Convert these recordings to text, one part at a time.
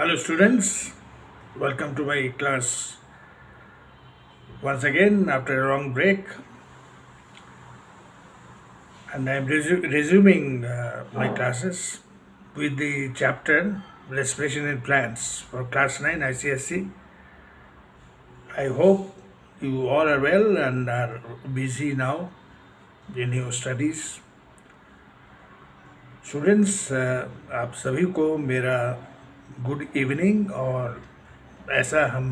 Hello, students. Welcome to my class once again after a long break, and I'm resuming my classes with the chapter Respiration in Plants for Class 9 ICSC. I hope you all are well and are busy now in your studies. Students आप सभी को मेरा good evening और ऐसा हम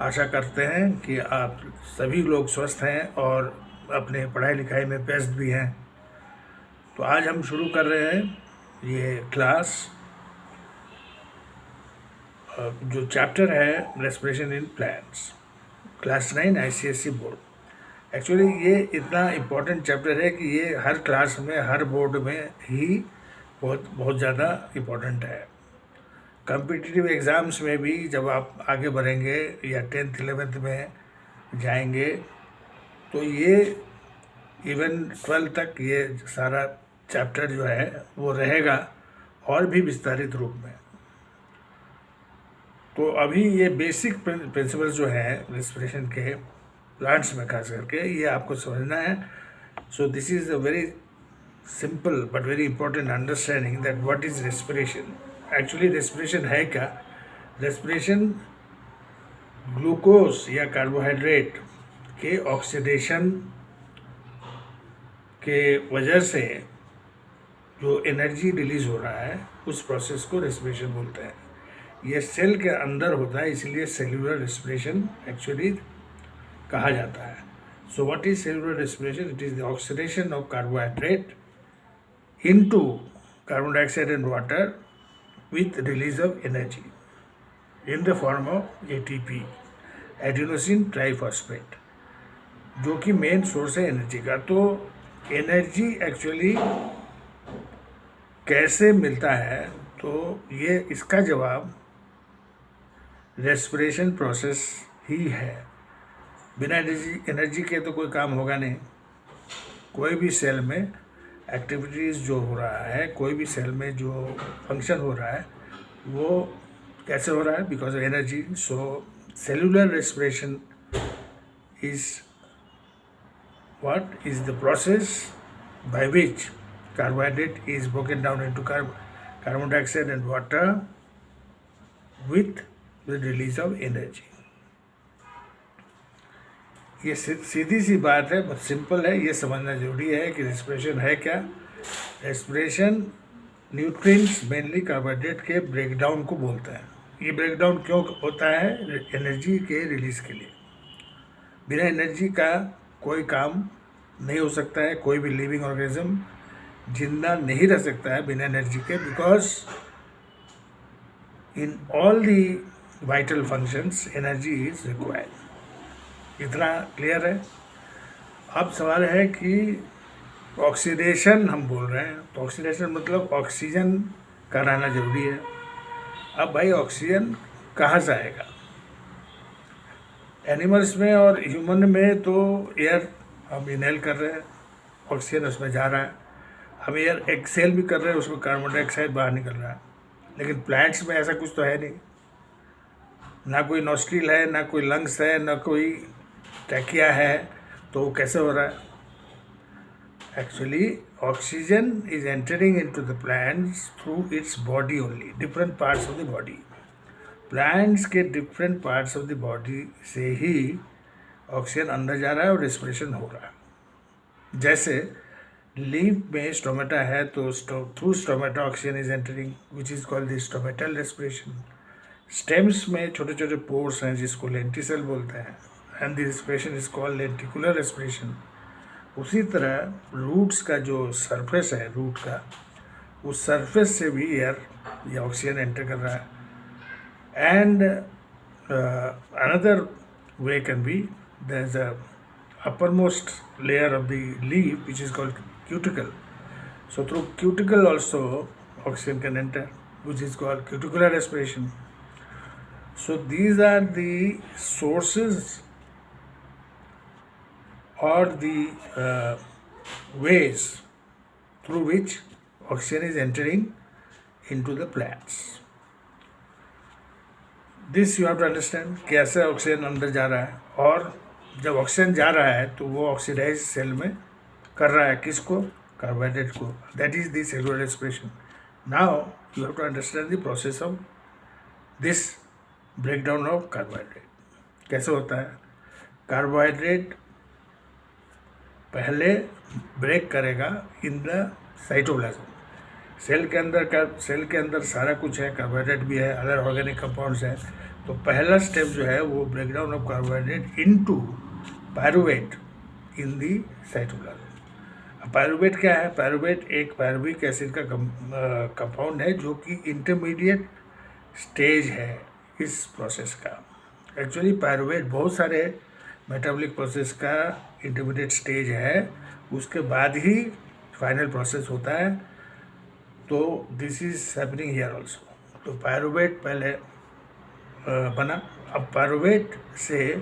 आशा करते हैं कि आप सभी लोग स्वस्थ हैं और अपने पढ़ाई लिखाई में व्यस्त भी हैं। तो आज हम शुरू कर रहे हैं ये क्लास जो चैप्टर है respiration in plants, class 9 ICSC board. Actually ये इतना इम्पोर्टेंट चैप्टर है कि ये हर क्लास में, हर बोर्ड में ही बहुत ज़्यादा इम्पोर्टेंट है। कॉम्पिटिटिव एग्ज़ाम्स में भी जब आप आगे बढ़ेंगे या 10th 11th में जाएंगे तो ये इवन 12th तक ये सारा चैप्टर जो है वो रहेगा और भी विस्तारित रूप में। तो अभी ये बेसिक प्रिंसिपल्स जो है रेस्पिरेशन के प्लांट्स में खास करके ये आपको समझना है। So this is a very simple but very important understanding that what is respiration. Actually respiration है क्या? रेस्पिरेशन ग्लूकोज या कार्बोहाइड्रेट के ऑक्सीडेशन के वजह से जो एनर्जी रिलीज हो रहा है उस प्रोसेस को रेस्पिरेशन बोलते हैं। ये सेल के अंदर होता है, इसलिए सेल्यूलर रेस्पिरेशन एक्चुअली कहा जाता है। So what is cellular respiration? It is the oxidation of carbohydrate into carbon dioxide and water with release of energy in the form of ATP, adenosine triphosphate, जो कि मेन सोर्स है energy का। तो energy actually कैसे मिलता है? तो ये इसका जवाब रेस्पिरेशन प्रोसेस ही है। बिना एनर्जी के तो कोई काम होगा नहीं। कोई भी सेल में एक्टिविटीज़ जो हो रहा है, कोई भी सेल में जो फंक्शन हो रहा है वो कैसे हो रहा है? Because of energy. So cellular respiration is what is the process by which carbohydrate is broken down into carbon dioxide and water with the release of energy. ये सीधी सी बात है, बहुत सिंपल है। ये समझना जरूरी है कि रेस्पिरेशन है क्या। रेस्पिरेशन न्यूट्रिएंट्स मेनली कार्बोहाइड्रेट के ब्रेकडाउन को बोलते हैं। ये ब्रेकडाउन क्यों होता है? एनर्जी के रिलीज के लिए। बिना एनर्जी का कोई काम नहीं हो सकता है। कोई भी लिविंग ऑर्गेनिज्म जिंदा नहीं रह सकता है बिना एनर्जी के, because in all the vital functions energy is required. इतना क्लियर है? अब सवाल है कि ऑक्सीडेशन हम बोल रहे हैं, तो ऑक्सीडेशन मतलब ऑक्सीजन का रहना जरूरी है। अब भाई ऑक्सीजन कहाँ से आएगा? एनिमल्स में और ह्यूमन में तो एयर हम इनहेल कर रहे हैं, ऑक्सीजन उसमें जा रहा है। हम एयर एक्सेल भी कर रहे हैं, उसमें कार्बन डाइऑक्साइड बाहर निकल रहा है। लेकिन प्लांट्स में ऐसा कुछ तो है नहीं। ना कोई नॉस्ट्रिल है, ना कोई लंग्स है, ना कोई ट्रैकिया है, तो कैसे हो रहा है? Actually oxygen is entering into the plants through its body only, different parts of the body. Plants के different parts of the body से ही ऑक्सीजन अंदर जा रहा है और रेस्पिरेशन हो रहा है। जैसे लीफ में स्टोमेटा है तो through stomata oxygen is entering, which is called the stomatal respiration. Stems में छोटे छोटे पोर्स हैं जिसको लेंटिसेल बोलते हैं, and the respiration is called lenticular respiration. उसी तरह रूट्स का जो सरफेस है, रूट का, उस सरफेस से भी एयर या ऑक्सीजन एंटर कर रहा है। And another way can be there is a uppermost layer of the leaf which is called cuticle. So through cuticle also oxygen can enter, which is called cuticular respiration. So these are the sources or the ways through which oxygen is entering into the plants. This you have to understand कैसे oxygen अंदर जा रहा है, और जब oxygen जा रहा है तो वो ऑक्सीडाइज सेल में कर रहा है किसको, कार्बोहाइड्रेट को. That is the cellular respiration. Now you have to understand the process of this breakdown of carbohydrate. कैसे होता है, कार्बोहाइड्रेट पहले ब्रेक करेगा इन द साइटोप्लाज्म. सेल के अंदर सारा कुछ है, कार्बोहाइड्रेट भी है, अदर ऑर्गेनिक कंपाउंड्स है. तो पहला स्टेप जो है वो breakdown of carbohydrate into pyruvate in the cytoplasm. Pyruvate क्या है, पायरुवेट एक पायरुविक एसिड का कंपाउंड है जो कि इंटरमीडिएट स्टेज है इस प्रोसेस का. एक्चुअली पायरुवेट बहुत सारे मेटाबॉलिक प्रोसेस का इंटरमीडिएट स्टेज है, उसके बाद ही फाइनल प्रोसेस होता है. तो this is happening here also. तो पायरुवेट पहले बना, अब पायरुवेट से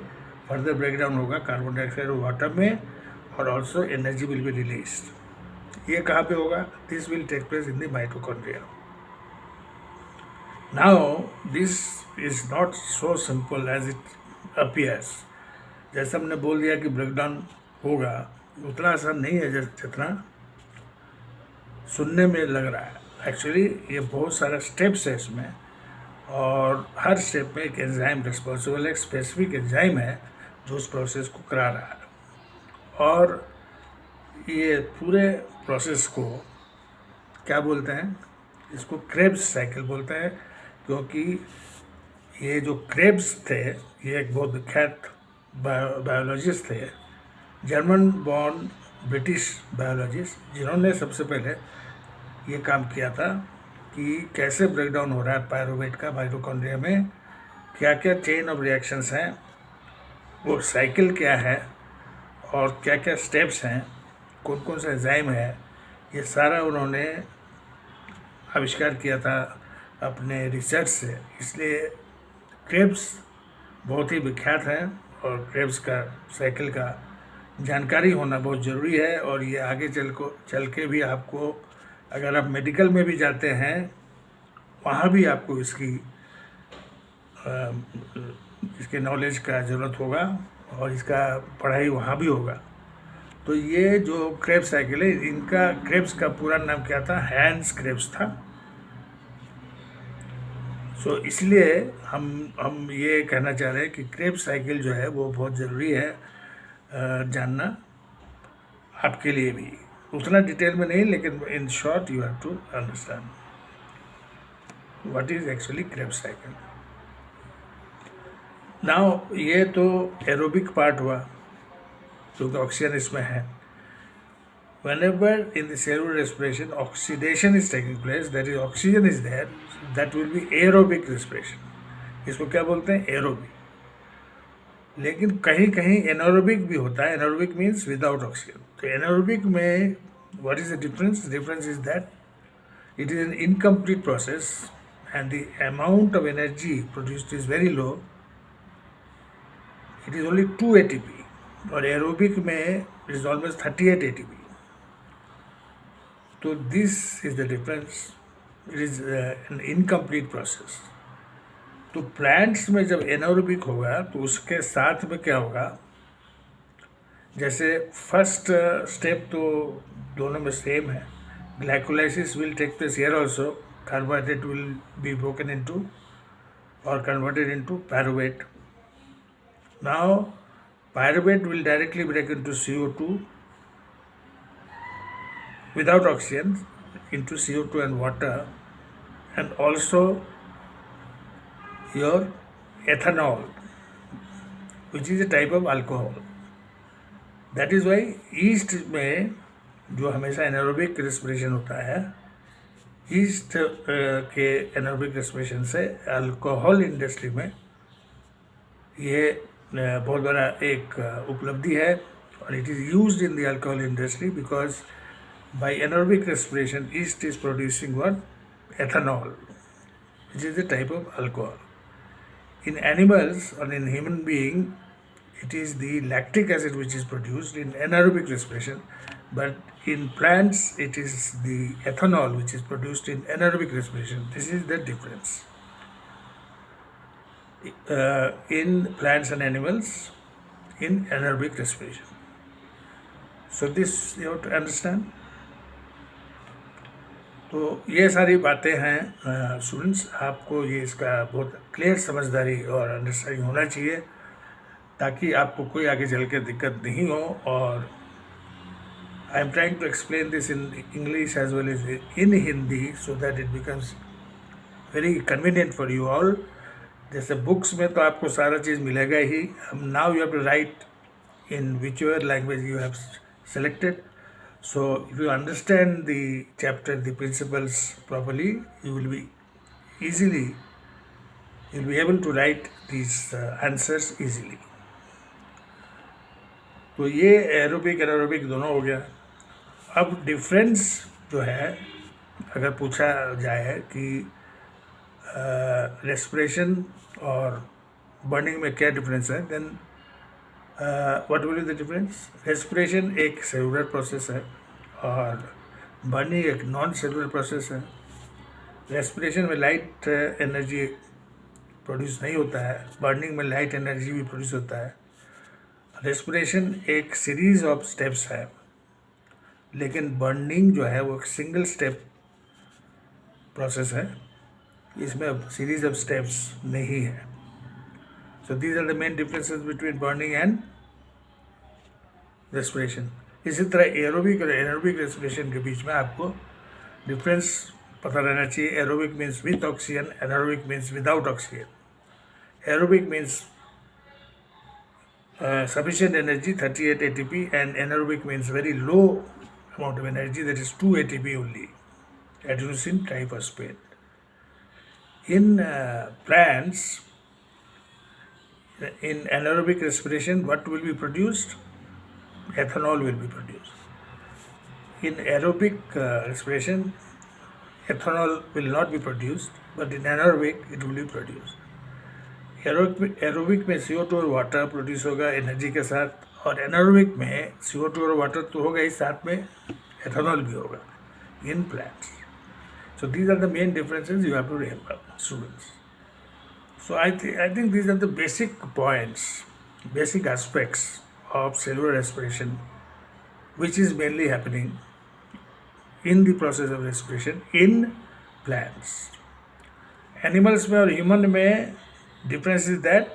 फर्दर ब्रेकडाउन होगा कार्बन डाइऑक्साइड और वाटर में, और also energy will be released. ये कहाँ पे होगा, this will take place in the mitochondria. Now this is not so simple as it appears. जैसे हमने बोल दिया कि ब्रेकडाउन होगा, उतना आसान नहीं है जितना सुनने में लग रहा है. एक्चुअली ये बहुत सारा स्टेप्स है इसमें, और हर स्टेप में एक एंजाइम रिस्पॉन्सिबल है, एक स्पेसिफिक एंजाइम है जो उस प्रोसेस को करा रहा है. और ये पूरे प्रोसेस को क्या बोलते हैं, इसको क्रेब्स साइकिल बोलते हैं, क्योंकि ये जो क्रेब्स थे ये एक बहुत विख्यात बायोलॉजिस्ट थे, जर्मन बॉर्न ब्रिटिश बायोलॉजिस्ट, जिन्होंने सबसे पहले ये काम किया था कि कैसे ब्रेकडाउन हो रहा है पायरुवेट का माइटोकॉन्ड्रिया में, क्या क्या चेन ऑफ रिएक्शंस हैं, वो साइकिल क्या है, और क्या क्या स्टेप्स हैं, कौन कौन सा एंजाइम है, ये सारा उन्होंने आविष्कार किया था अपने रिसर्च से. इसलिए क्रेब्स बहुत ही विख्यात हैं, और क्रेब्स का साइकिल का जानकारी होना बहुत ज़रूरी है. और ये आगे चल के भी आपको, अगर आप मेडिकल में भी जाते हैं, वहाँ भी आपको इसके नॉलेज का ज़रूरत होगा, और इसका पढ़ाई वहाँ भी होगा. तो ये जो क्रेब्स साइकिल है, इनका क्रेब्स का पूरा नाम क्या था, हैंस क्रेब्स था. सो इसलिए हम ये कहना चाह रहे हैं कि क्रेब्स साइकिल जो है वो बहुत ज़रूरी है जानना आपके लिए भी. उतना डिटेल में नहीं, लेकिन in short you have to understand what is actually Krebs cycle. Now ये तो एरोबिक पार्ट हुआ, क्योंकि ऑक्सीजन इसमें है. Whenever in the cellular respiration oxidation is taking place, that is oxygen is there, that will be aerobic respiration. इसको क्या बोलते हैं, एरोबिक. लेकिन कहीं कहीं एनारोबिक भी होता है. Anaerobic means without oxygen. तो एनारोबिक में what is the difference, difference is that it is an incomplete process and the amount of energy produced is very low. It is only 2 ATP, और aerobic में it is almost 38 ATP. तो this is the difference. It is an incomplete process. तो plants में जब anaerobic होगा तो उसके साथ में क्या होगा, जैसे फर्स्ट स्टेप तो दोनों में सेम है. Glycolysis will take place here also. Carbohydrate will be broken into और converted into pyruvate. Now pyruvate will directly break into CO2 without oxygen into CO2 and water, and also your ethanol, which is a type of alcohol. That is why yeast में जो हमेशा anaerobic respiration होता है, yeast के anaerobic respiration से alcohol industry में ये बहुत बड़ा एक उपलब्धि है. और it is used in the alcohol industry because by anaerobic respiration yeast is producing what, ethanol, which is a type of alcohol. In animals or in human being, it is the lactic acid which is produced in anaerobic respiration, but in plants it is the ethanol which is produced in anaerobic respiration. This is the difference. in plants and animals in anaerobic respiration. So this you have to understand. तो ये सारी बातें हैं students, आपको ये इसका बहुत clear समझदारी और अंडरस्टैंडिंग होना चाहिए ताकि आपको कोई आगे चल के दिक्कत नहीं हो. और I am trying to explain this in English as well as in Hindi so that it becomes very convenient for you all. जैसे बुक्स में तो आपको सारा चीज़ मिलेगा ही. Now you have to write in whichever language you have selected. So if you understand the chapter, the principles properly, you will be able to write these answers easily. तो ये एरोबिक एनारोबिक दोनों हो गया. अब difference जो है अगर पूछा जाए कि रेस्पिरेशन और बर्निंग में क्या डिफरेंस है, then what will be the difference. Respiration एक सेलुलर प्रोसेस है और बर्निंग एक नॉन सेलुलर प्रोसेस है. रेस्पिरेशन में लाइट एनर्जी प्रोड्यूस नहीं होता है, बर्निंग में लाइट एनर्जी भी प्रोड्यूस होता है. रेस्पिरेशन एक सीरीज ऑफ स्टेप्स है, लेकिन बर्निंग जो है वो एक सिंगल स्टेप प्रोसेस है, इसमें सीरीज ऑफ स्टेप्स नहीं है. So these are the main differences between burning and respiration. इसी तरह एरोबिक और एनारोबिक रेस्पिरेशन के बीच में आपको डिफरेंस पता रहना चाहिए. Aerobic means with oxygen, anaerobic means without oxygen. Aerobic means sufficient energy 38 ATP and anaerobic means very low amount of energy, that is 2 ATP only, adenosine triphosphate. In plants, in anaerobic respiration, what will be produced? Ethanol will be produced. In aerobic respiration, ethanol will not be produced, but in anaerobic it will be produced. Aerobic में CO2 और water produce होगा energy के साथ, और anaerobic में CO2 और water तो होगा ही, साथ में एथेनॉल भी होगा in plants. So these are the main differences you have to remember students. So I think these are the basic points, basic aspects of cellular respiration, which is mainly happening in the process of respiration in plants. Animals में और human में difference is that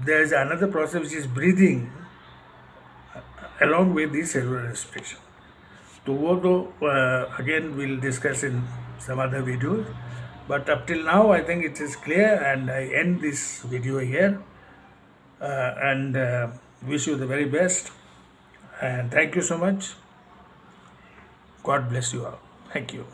there is another process which is breathing along with the cellular respiration. तो वो तो again we'll discuss in some other videos. But up till now, I think it is clear, and I end this video here and wish you the very best. And thank you so much. God bless you all. Thank you.